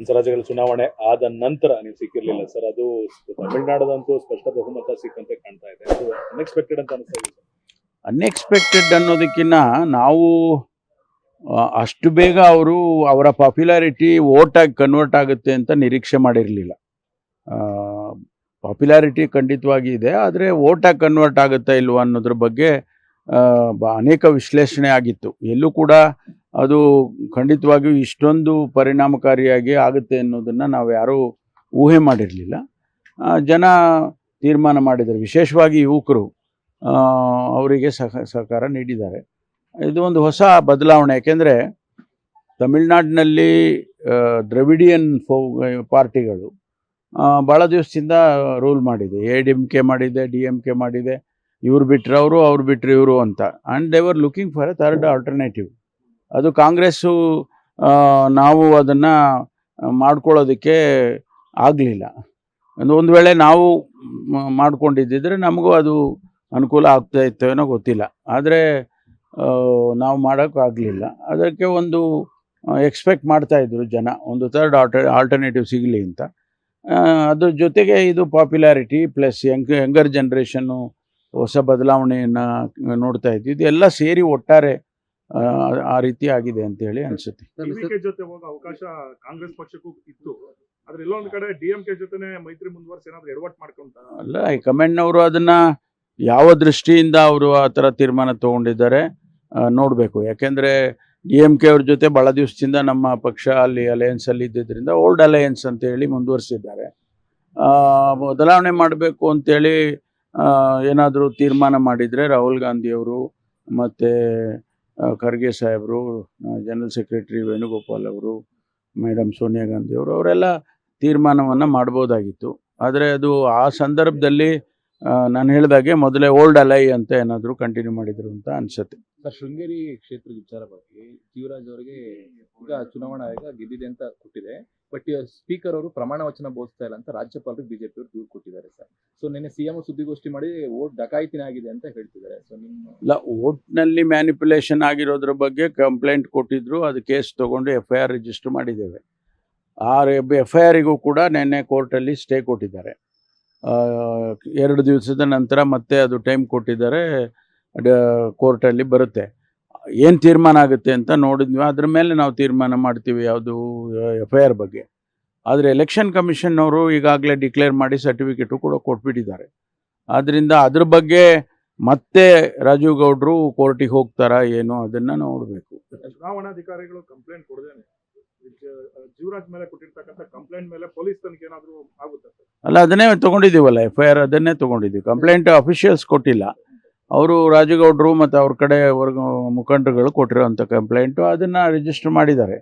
ಪಂಚರಾಜ್ಯಗಳ ಚುನಾವಣೆ ಆದ ನಂತರ ನೀವು ಸಿಕ್ಕಿರ್ಲಿಲ್ಲ ಸರ್. ಅದು ತಮಿಳುನಾಡದಂತೂ ಸ್ಪಷ್ಟ ಬಹುಮತ ಸಿಕ್ಕಂತೆ ಕಾಣ್ತಾ ಇದೆ. ಅನ್ಎಕ್ಸ್ಪೆಕ್ಟೆಡ್ ಅಂತ ಅನಿಸ್ತಾ ಇದೆ. ಅನ್ಎಕ್ಸ್ಪೆಕ್ಟೆಡ್ ಅನ್ನೋದಕ್ಕಿಂತ ನಾವು ಅಷ್ಟು ಬೇಗ ಅವರ ಪಾಪ್ಯುಲಾರಿಟಿ ವೋಟಾಗಿ ಕನ್ವರ್ಟ್ ಆಗುತ್ತೆ ಅಂತ ನಿರೀಕ್ಷೆ ಮಾಡಿರಲಿಲ್ಲ. ಪಾಪ್ಯುಲಾರಿಟಿ ಖಂಡಿತವಾಗಿ ಇದೆ, ಆದರೆ ವೋಟಾಗಿ ಕನ್ವರ್ಟ್ ಆಗುತ್ತಾ ಇಲ್ವಾ ಅನ್ನೋದ್ರ ಬಗ್ಗೆ ಅನೇಕ ವಿಶ್ಲೇಷಣೆ ಆಗಿತ್ತು. ಎಲ್ಲೂ ಕೂಡ ಅದು ಖಂಡಿತವಾಗಿಯೂ ಇಷ್ಟೊಂದು ಪರಿಣಾಮಕಾರಿಯಾಗಿ ಆಗುತ್ತೆ ಅನ್ನೋದನ್ನು ನಾವು ಯಾರೂ ಊಹೆ ಮಾಡಿರಲಿಲ್ಲ. ಜನ ತೀರ್ಮಾನ ಮಾಡಿದ್ದಾರೆ, ವಿಶೇಷವಾಗಿ ಯುವಕರು ಅವರಿಗೆ ಸಹಕಾರ ನೀಡಿದ್ದಾರೆ. ಇದು ಒಂದು ಹೊಸ ಬದಲಾವಣೆ. ಯಾಕೆಂದರೆ ತಮಿಳ್ನಾಡಿನಲ್ಲಿ ದ್ರವಿಡಿಯನ್ ಪಾರ್ಟಿಗಳು ಭಾಳ ದಿವಸದಿಂದ ರೂಲ್ ಮಾಡಿದೆ. ADMK ಮಾಡಿದೆ, DMK ಮಾಡಿದೆ, ಇವ್ರು ಬಿಟ್ಟರೆ ಅವ್ರು ಬಿಟ್ಟರೆ ಇವರು ಅಂತ. And they were looking for A third alternative. ಅದು ಕಾಂಗ್ರೆಸ್ಸು ನಾವು ಅದನ್ನು ಮಾಡ್ಕೊಳ್ಳೋದಕ್ಕೆ ಆಗಲಿಲ್ಲ. ಒಂದು ವೇಳೆ ನಾವು ಮಾಡ್ಕೊಂಡಿದ್ದಿದ್ರೆ ನಮಗೂ ಅದು ಅನುಕೂಲ ಆಗ್ತಾ ಇತ್ತು ಏನೋ ಗೊತ್ತಿಲ್ಲ. ಆದರೆ ನಾವು ಮಾಡೋಕ್ಕಾಗಲಿಲ್ಲ. ಅದಕ್ಕೆ ಒಂದು ಎಕ್ಸ್ಪೆಕ್ಟ್ ಮಾಡ್ತಾಯಿದ್ರು ಜನ, ಒಂದು ಥರ್ಡ್ ಆಲ್ಟರ್ನೇಟಿವ್ ಸಿಗಲಿ ಅಂತ. ಅದ್ರ ಜೊತೆಗೆ ಇದು ಪಾಪ್ಯುಲಾರಿಟಿ ಪ್ಲಸ್ ಯಂಗರ್ ಜನ್ರೇಷನ್ನು ಹೊಸ ಬದಲಾವಣೆಯನ್ನು ನೋಡ್ತಾ ಇದ್ವಿ. ಇದೆಲ್ಲ ಸೇರಿ ಒಟ್ಟಾರೆ ಆ ರೀತಿ ಆಗಿದೆ ಅಂತೇಳಿ ಅನಿಸುತ್ತೆ. ಜೊತೆ ಹೋಗೋ ಅವಕಾಶ ಕಾಂಗ್ರೆಸ್ ಪಕ್ಷಕ್ಕೂ ಇತ್ತು, ಆದ್ರೆ ಎಲ್ಲೊಂದು ಕಡೆ DMK ಜೊತೆನೆ ಮೈತ್ರಿ ಮುಂದುವರಿಸಿ ಏನಾದ್ರು ಎಡವಟ್ಟು ಮಾಡ್ಕೊಂತ ಅಲ್ಲ. ಹೈಕಮಾಂಡ್ನವರು ಅದನ್ನು ಯಾವ ದೃಷ್ಟಿಯಿಂದ ಅವರು ಆ ಥರ ತೀರ್ಮಾನ ತೊಗೊಂಡಿದ್ದಾರೆ ನೋಡಬೇಕು. ಯಾಕೆಂದರೆ DMK ಅವ್ರ ಜೊತೆ ಭಾಳ ದಿವಸದಿಂದ ನಮ್ಮ ಪಕ್ಷ ಅಲ್ಲಿ ಅಲಯನ್ಸಲ್ಲಿ ಇದ್ದಿದ್ದರಿಂದ ಓಲ್ಡ್ ಅಲಯನ್ಸ್ ಅಂತೇಳಿ ಮುಂದುವರಿಸಿದ್ದಾರೆ. ಬದಲಾವಣೆ ಮಾಡಬೇಕು ಅಂತೇಳಿ ಏನಾದರೂ ತೀರ್ಮಾನ ಮಾಡಿದರೆ ರಾಹುಲ್ ಗಾಂಧಿಯವರು ಮತ್ತು ಖರ್ಗೆ ಸಾಹೇಬರು, ಜನರಲ್ ಸೆಕ್ರೆಟರಿ ವೇಣುಗೋಪಾಲ್ ಅವರು, ಮೇಡಮ್ ಸೋನಿಯಾ ಗಾಂಧಿಯವರು ಅವರೆಲ್ಲ ತೀರ್ಮಾನವನ್ನು ಮಾಡ್ಬೋದಾಗಿತ್ತು. ಆದರೆ ಅದು ಆ ಸಂದರ್ಭದಲ್ಲಿ ನಾನು ಹೇಳಿದಾಗೆ ಮೊದಲೇ ಓಲ್ಡ್ ಅಲೈ ಅಂತ ಏನಾದರೂ ಕಂಟಿನ್ಯೂ ಮಾಡಿದರು ಅಂತ ಅನಿಸುತ್ತೆ. ಸರ್, ಶೃಂಗೇರಿ ಕ್ಷೇತ್ರದ ವಿಚಾರವಾಗಿ ಜೀವರಾಜ್ ಅವರಿಗೆ ಈಗ ಚುನಾವಣಾ ಆಯೋಗ ಗೆದ್ದಿದೆ ಅಂತ ಕೊಟ್ಟಿದೆ. ಬಟ್ ಸ್ಪೀಕರ್ ಅವರು ಪ್ರಮಾಣ ವಚನ ಬೋಧಿಸ್ತಾ ಇಲ್ಲ ಅಂತ ರಾಜ್ಯಪಾಲರಿಗೆ ಬಿಜೆಪಿ ಅವರು ದೂರು ಕೊಟ್ಟಿದ್ದಾರೆ ಸರ್. ಸೊ ನಿನ್ನೆ CM ಸುದ್ದಿಗೋಷ್ಠಿ ಮಾಡಿ ವೋಟ್ ಡಕಾಯಿತಿನ ಆಗಿದೆ ಅಂತ ಹೇಳ್ತಿದ್ದಾರೆ. ಸೊ ಇಲ್ಲ, ವೋಟ್ನಲ್ಲಿ ಮ್ಯಾನಿಪ್ಯುಲೇಷನ್ ಆಗಿರೋದ್ರ ಬಗ್ಗೆ ಕಂಪ್ಲೇಂಟ್ ಕೊಟ್ಟಿದ್ರು. ಅದು ಕೇಸ್ ತೊಗೊಂಡು FIR ರಿಜಿಸ್ಟರ್ ಮಾಡಿದ್ದೇವೆ. ಆ FIRಗೂ ಕೂಡ ನಿನ್ನೆ ಕೋರ್ಟಲ್ಲಿ ಸ್ಟೇ ಕೊಟ್ಟಿದ್ದಾರೆ. 2 ದಿವಸದ ನಂತರ ಮತ್ತೆ ಅದು ಟೈಮ್ ಕೊಟ್ಟಿದ್ದಾರೆ, ಕೋರ್ಟಲ್ಲಿ ಬರುತ್ತೆ. ಏನು ತೀರ್ಮಾನ ಆಗುತ್ತೆ ಅಂತ ನೋಡಿದ್ವಿ, ಅದ್ರ ಮೇಲೆ ನಾವು ತೀರ್ಮಾನ ಮಾಡ್ತೀವಿ ಯಾವುದು FIR ಬಗ್ಗೆ. ಆದರೆ ಎಲೆಕ್ಷನ್ ಕಮಿಷನ್ನವರು ಈಗಾಗಲೇ ಡಿಕ್ಲೇರ್ ಮಾಡಿ ಸರ್ಟಿಫಿಕೇಟು ಕೂಡ ಕೊಟ್ಬಿಟ್ಟಿದ್ದಾರೆ. ಆದ್ದರಿಂದ ಅದ್ರ ಬಗ್ಗೆ ಮತ್ತೆ ರಾಜೀವ್ ಗೌಡ್ರು ಕೋರ್ಟಿಗೆ ಹೋಗ್ತಾರಾ ಏನೋ ಅದನ್ನು ನೋಡಬೇಕು. ಚುನಾವಣಾಧಿಕಾರಿಗಳು ಕಂಪ್ಲೇಂಟ್ ಕೊಡದೇನೆ ಜೀವರಾಜ್ ಮೇಲೆ ಕೊಟ್ಟಿರ್ತಕ್ಕಂಥ ಕಂಪ್ಲೇಂಟ್ ಮೇಲೆ ಪೊಲೀಸ್ ತನಿಖೆ ಏನಾದರೂ ಆಗುತ್ತೆ? ಅಲ್ಲ, ಅದನ್ನೇ ತೊಗೊಂಡಿದ್ದೀವಲ್ಲ, FIR ಅದನ್ನೇ ತೊಗೊಂಡಿದ್ದೀವಿ. ಕಂಪ್ಲೇಂಟ್ ಅಫಿಷಿಯಲ್ಸ್ ಕೊಟ್ಟಿಲ್ಲ, ಅವರು ರಾಜಗೌಡರು ಮತ್ತು ಅವ್ರ ಕಡೆ ಮುಖಂಡರುಗಳು ಕೊಟ್ಟಿರೋಂಥ ಕಂಪ್ಲೇಂಟು ಅದನ್ನು ರಿಜಿಸ್ಟರ್ ಮಾಡಿದ್ದಾರೆ.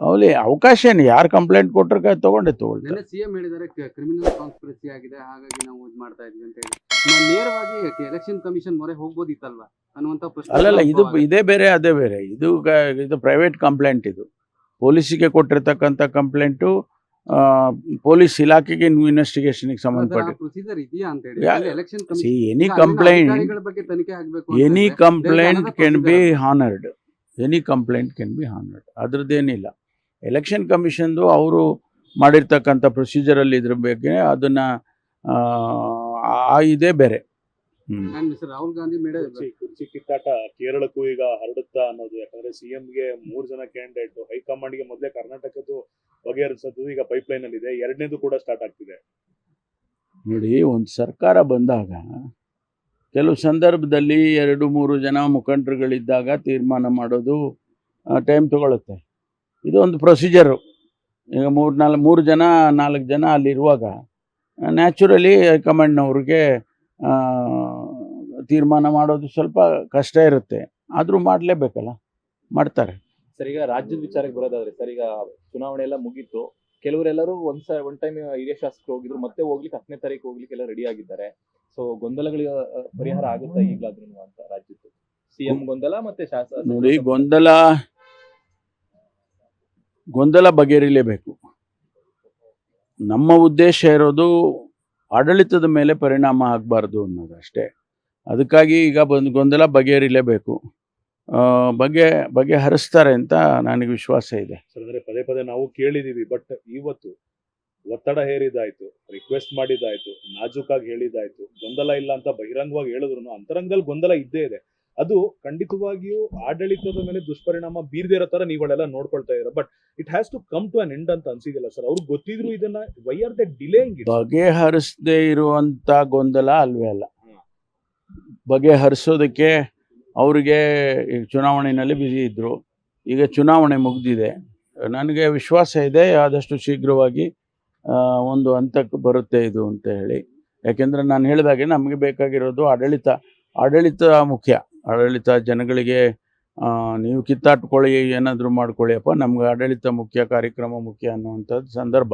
ಅವಲಿ ಅವಕಾಶ ಏನು, ಯಾರು ಕಂಪ್ಲೇಂಟ್ ಕೊಟ್ಟರೆ ತೊಗೊಳ್ತಾರೆ. CM ಹೇಳಿದ್ದಾರೆ ಕ್ರಿಮಿನಲ್ ಕಾನ್ಸ್ಪಿರಸಿ ಆಗಿದೆ, ಹಾಗಾಗಿ ನಾವು ಇದು ಮಾಡ್ತಾ ಇದೀವಿ ಅಂತ ಹೇಳಿ ನೇರವಾಗಿ ಎಲೆಕ್ಷನ್ ಕಮಿಷನ್ ಮೊರೆ ಹೋಗ್ಬೋದಿತ್ತಲ್ವಾ ಅನ್ನುವಂಥ ಪ್ರಶ್ನೆ. ಅಲ್ಲಲ್ಲ, ಇದೇ ಬೇರೆ ಅದೇ ಬೇರೆ. ಇದು ಪ್ರೈವೇಟ್ ಕಂಪ್ಲೇಂಟ್. ಇದು ಪೊಲೀಸಿಗೆ ಕೊಟ್ಟಿರ್ತಕ್ಕಂಥ ಕಂಪ್ಲೇಂಟು ಪೊಲೀಸ್ ಇಲಾಖೆಗೆ ಇನ್ವೆಸ್ಟಿಗೇಷನ್ಗೆ ಸಂಬಂಧಪಟ್ಟ any complaint can be honoured. ಅದ್ರದ್ದೇನಿಲ್ಲ. ಎಲೆಕ್ಷನ್ ಕಮಿಷನ್ದು ಅವರು ಮಾಡಿರ್ತಕ್ಕಂಥ ಪ್ರೊಸೀಜರಲ್ಲಿ ಇದ್ರ ಬಗ್ಗೆ ಅದನ್ನು ಇದೇ ಬೇರೆ. ರಾಹುಲ್ ಗಾಂಧಿ ಕುರ್ಚಿ ಕಿತ್ತಾಟ ಕೇರಳಕ್ಕೂ ಈಗ ಹರಡುತ್ತಾ ಅನ್ನೋದು. ಯಾಕಂದ್ರೆ CMಗೆ 3 ಜನ ಕ್ಯಾಂಡಿಡೇಟ್, ಹೈಕಮಾಂಡ್ಗೆ ಮೊದಲೇ ಕರ್ನಾಟಕದ್ದು ಬಗೆಹರಿಸೋದು ಈಗ ಪೈಪ್ಲೈನ್ ಅಲ್ಲಿ ಇದೆ, 2ನೇದು ಕೂಡ ಸ್ಟಾರ್ಟ್ ಆಗ್ತಿದೆ. ನೋಡಿ, ಒಂದು ಸರ್ಕಾರ ಬಂದಾಗ ಕೆಲವು ಸಂದರ್ಭದಲ್ಲಿ 2-3 ಜನ ಮುಖಂಡರುಗಳಿದ್ದಾಗ ತೀರ್ಮಾನ ಮಾಡೋದು ಟೈಮ್ ತಗೊಳುತ್ತೆ. ಇದು ಒಂದು ಪ್ರೊಸೀಜರು. ಈಗ 3 ಜನ 4 ಜನ ಅಲ್ಲಿರುವಾಗ ನ್ಯಾಚುರಲಿ ಹೈಕಮಾಂಡ್ನವ್ರಿಗೆ ತೀರ್ಮಾನ ಮಾಡೋದು ಸ್ವಲ್ಪ ಕಷ್ಟ ಇರುತ್ತೆ. ಆದರೂ ಮಾಡಲೇಬೇಕಲ್ಲ, ಮಾಡ್ತಾರೆ. ಸರ್, ಈಗ ರಾಜ್ಯದ ವಿಚಾರಕ್ಕೆ ಬರೋದಾದ್ರೆ ಸರ್, ಈಗ ಚುನಾವಣೆ ಎಲ್ಲ ಮುಗೀತು. ಕೆಲವರೆಲ್ಲರೂ ಒನ್ ಟೈಮ್ ಹಿರಿಯ ಶಾಸಕರು ಹೋಗಿದ್ರು, ಮತ್ತೆ ಹೋಗ್ಲಿಕ್ಕೆ 10ನೇ ತಾರೀಕು ಹೋಗ್ಲಿಕ್ಕೆ ಎಲ್ಲ ರೆಡಿ ಆಗಿದ್ದಾರೆ. ಸೊ ಗೊಂದಲಗಳಿಗೆ ಪರಿಹಾರ ಆಗುತ್ತಾ ಈಗಲಾದ್ರೂ ಅಂತ ರಾಜ್ಯದ್ದು CM ಗೊಂದಲ ಮತ್ತೆ ಶಾಸಕ? ನೋಡಿ, ಗೊಂದಲ ಬಗೆಹರಿಲೇಬೇಕು. ನಮ್ಮ ಉದ್ದೇಶ ಇರೋದು ಆಡಳಿತದ ಮೇಲೆ ಪರಿಣಾಮ ಆಗಬಾರ್ದು ಅನ್ನೋದು ಅಷ್ಟೇ. ಅದಕ್ಕಾಗಿ ಈಗ ಗೊಂದಲ ಬಗೆಹರಿಲೇಬೇಕು. ಬಗೆಹರಿಸ್ತಾರೆ ಅಂತ ನನಗೆ ವಿಶ್ವಾಸ ಇದೆ. ಸರ್ ಅಂದ್ರೆ ಪದೇ ಪದೇ ನಾವು ಕೇಳಿದೀವಿ, ಬಟ್ ಇವತ್ತು ಒತ್ತಡ ಹೇರಿದಾಯ್ತು, ರಿಕ್ವೆಸ್ಟ್ ಮಾಡಿದ್ದಾಯ್ತು, ನಾಜೂಕಾಗಿ ಹೇಳಿದ್ದಾಯ್ತು, ಗೊಂದಲ ಇಲ್ಲ ಅಂತ ಬಹಿರಂಗವಾಗಿ ಹೇಳಿದ್ರು ಅಂತರಂಗದಲ್ಲಿ ಗೊಂದಲ ಇದ್ದೇ ಇದೆ. ಅದು ಖಂಡಿತವಾಗಿಯೂ ಆಡಳಿತದ ಮೇಲೆ ದುಷ್ಪರಿಣಾಮ ಬೀರದೇ ಇರೋ ತರ ನೀವುಗಳೆಲ್ಲ ನೋಡ್ಕೊಳ್ತಾ ಇದ್ದೀರಾ. But it has to come to an end ಅಂತ ಅನ್ಸಿದಿಲ್ಲ ಸರ್? ಅವ್ರಿಗೆ ಗೊತ್ತಿದ್ರು ಇದನ್ನ why are they delaying it? ಬಗೆಹರಿಸದೇ ಇರುವಂತ ಗೊಂದಲ ಅಲ್ವೇ ಅಲ್ಲ. ಬಗೆಹರಿಸೋದಕ್ಕೆ ಅವರಿಗೆ ಈಗ ಚುನಾವಣೆಯಲ್ಲಿ ಬ್ಯುಸಿ ಇದ್ದರು, ಈಗ ಚುನಾವಣೆ ಮುಗಿದಿದೆ. ನನಗೆ ವಿಶ್ವಾಸ ಇದೆ ಆದಷ್ಟು ಶೀಘ್ರವಾಗಿ ಒಂದು ಹಂತಕ್ಕೆ ಬರುತ್ತೆ ಇದು ಅಂತ ಹೇಳಿ. ಯಾಕೆಂದರೆ ನಾನು ಹೇಳಿದಾಗೆ ನಮಗೆ ಬೇಕಾಗಿರೋದು ಆಡಳಿತ ಮುಖ್ಯ. ಆಡಳಿತ ಜನಗಳಿಗೆ ನೀವು ಕಿತ್ತಾಟ್ಕೊಳ್ಳಿ, ಏನಾದರೂ ಮಾಡ್ಕೊಳ್ಳಿಯಪ್ಪ, ನಮ್ಗೆ ಆಡಳಿತ ಮುಖ್ಯ, ಕಾರ್ಯಕ್ರಮ ಮುಖ್ಯ ಅನ್ನುವಂಥದ್ದು ಸಂದರ್ಭ.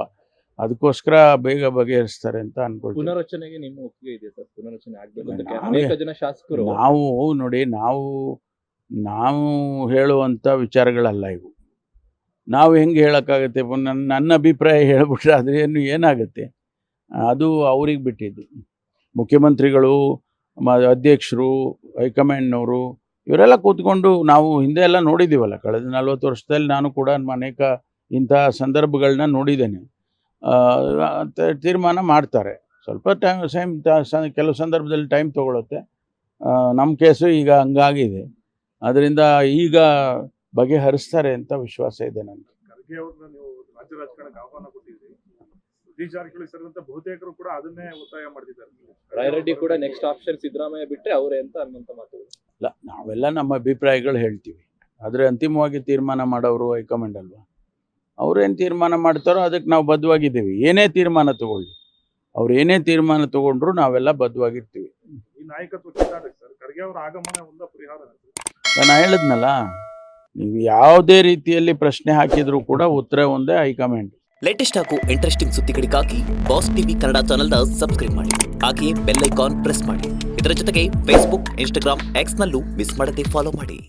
ಅದಕ್ಕೋಸ್ಕರ ಬೇಗ ಬಗೆಹರಿಸ್ತಾರೆ ಅಂತ ಅನ್ಕೊಳ್ತೀನಿ. ಪುನರಚನೆಗೆ ನಿಮ್ಮ ಒಪ್ಪಿಗೆ ಇದೆ ಸರ್? ಪುನರಚನೆ ಆಗ್ಬೇಕು ಅಂತ ನಾವೇ- ಅನೇಕ ಜನ ಶಾಸಕರು ನಾವು ನೋಡಿ, ನಾವು ಹೇಳುವಂಥ ವಿಚಾರಗಳಲ್ಲ ಇವು. ನಾವು ಹೆಂಗೆ ಹೇಳೋಕ್ಕಾಗತ್ತೆ? ನನ್ನ ಅಭಿಪ್ರಾಯ ಹೇಳ್ಬಿಟ್ರೆ ಅದೇನು ಏನಾಗುತ್ತೆ? ಅದು ಅವ್ರಿಗೆ ಬಿಟ್ಟಿದ್ದು. ಮುಖ್ಯಮಂತ್ರಿಗಳು, ಅಧ್ಯಕ್ಷರು, ಹೈಕಮಾಂಡ್ನವರು ಇವರೆಲ್ಲ ಕೂತ್ಕೊಂಡು ನಾವು ಹಿಂದೆ ಎಲ್ಲ ನೋಡಿದ್ದೀವಲ್ಲ. ಕಳೆದ 40 ವರ್ಷದಲ್ಲಿ ನಾನು ಕೂಡ ಅನೇಕ ಇಂಥ ಸಂದರ್ಭಗಳನ್ನ ನೋಡಿದ್ದೇನೆ. ತೀರ್ಮಾನ ಮಾಡ್ತಾರೆ. ಸ್ವಲ್ಪ ಕೆಲವು ಸಂದರ್ಭದಲ್ಲಿ ಟೈಮ್ ತೊಗೊಳುತ್ತೆ. ನಮ್ಮ ಕೇಸು ಈಗ ಹಂಗಾಗಿದೆ. ಅದರಿಂದ ಈಗ ಬಗೆಹರಿಸ್ತಾರೆ ಅಂತ ವಿಶ್ವಾಸ ಇದೆ ನನಗೆ. ಖರ್ಗೆ ಅವ್ರನ್ನ ನೀವು ರಾಜ್ಯ ರಾಜಕಾರಣಕ್ಕೆ ಆಹ್ವಾನ ಕೊಟ್ಟಿದ್ರಿ, ಸತೀಶ್ ಜಾರಕಿಹೊಳಿ ಸೇರಿದಂತೆ ಬಹುತೇಕರು ಕೂಡ ಅದನ್ನೇ ಒತ್ತಾಯ ಮಾಡ್ತಿದ್ದಾರೆ. ರಾಯರೆಡ್ಡಿ ಕೂಡ ನೆಕ್ಸ್ಟ್ ಆಪ್ಷನ್ ಸಿದ್ದರಾಮಯ್ಯ ಬಿಟ್ರೆ ಅವರೇ ಅಂತ ಅನ್ನುವಂತ ಮಾತು. ಇಲ್ಲ, ನಾವೆಲ್ಲ ನಮ್ಮ ಅಭಿಪ್ರಾಯಗಳು ಹೇಳ್ತೀವಿ. ಆದರೆ ಅಂತಿಮವಾಗಿ ತೀರ್ಮಾನ ಮಾಡೋರು ಹೈಕಮಾಂಡ್ ಅಲ್ವಾ? ಅವ್ರೇನು ತೀರ್ಮಾನ ಮಾಡ್ತಾರೋ ಅದಕ್ಕೆ ನಾವು ಬದ್ಧವಾಗಿದ್ದೀವಿ. ಏನೇ ತೀರ್ಮಾನ ತಗೊಳ್ಳಿ, ಅವ್ರು ಏನೇ ತೀರ್ಮಾನ ತಗೊಂಡ್ರು ನಾವೆಲ್ಲ ಬದ್ಧವಾಗಿರ್ತೀವಿ. ಈ ನಾಯಕತ್ವ ಕಿತ್ತಾಟಕ್ಕೆ ಸರ್ ಖರ್ಗೆ ಅವರ ಆಗಮನ ಒಂದ ಪರಿಹಾರ? ನಾನು ಹೇಳಿದ್ನಲ್ಲ, ನೀವು ಯಾವುದೇ ರೀತಿಯಲ್ಲಿ ಪ್ರಶ್ನೆ ಹಾಕಿದರೂ ಕೂಡ ಉತ್ತರ ಒಂದೇ, ಹೈಕಮಾಂಡ್. ಲೇಟೆಸ್ಟ್ ಹಾಗೂ ಇಂಟ್ರೆಸ್ಟಿಂಗ್ ಸುದ್ದಿಗಳಿಗಾಗಿ ಬಾಸ್ ಟಿವಿ ಕನ್ನಡ ಚಾನೆಲ್ನ ಸಬ್ಸ್ಕ್ರೈಬ್ ಮಾಡಿ. ಹಾಗೆಯೇ ಬೆಲ್ ಐಕಾನ್ ಪ್ರೆಸ್ ಮಾಡಿ. ಇದರ ಜೊತೆಗೆ ಫೇಸ್ಬುಕ್, ಇನ್ಸ್ಟಾಗ್ರಾಮ್, ಎಕ್ಸ್ನಲ್ಲೂ ಮಿಸ್ ಮಾಡದೆ ಫಾಲೋ ಮಾಡಿ.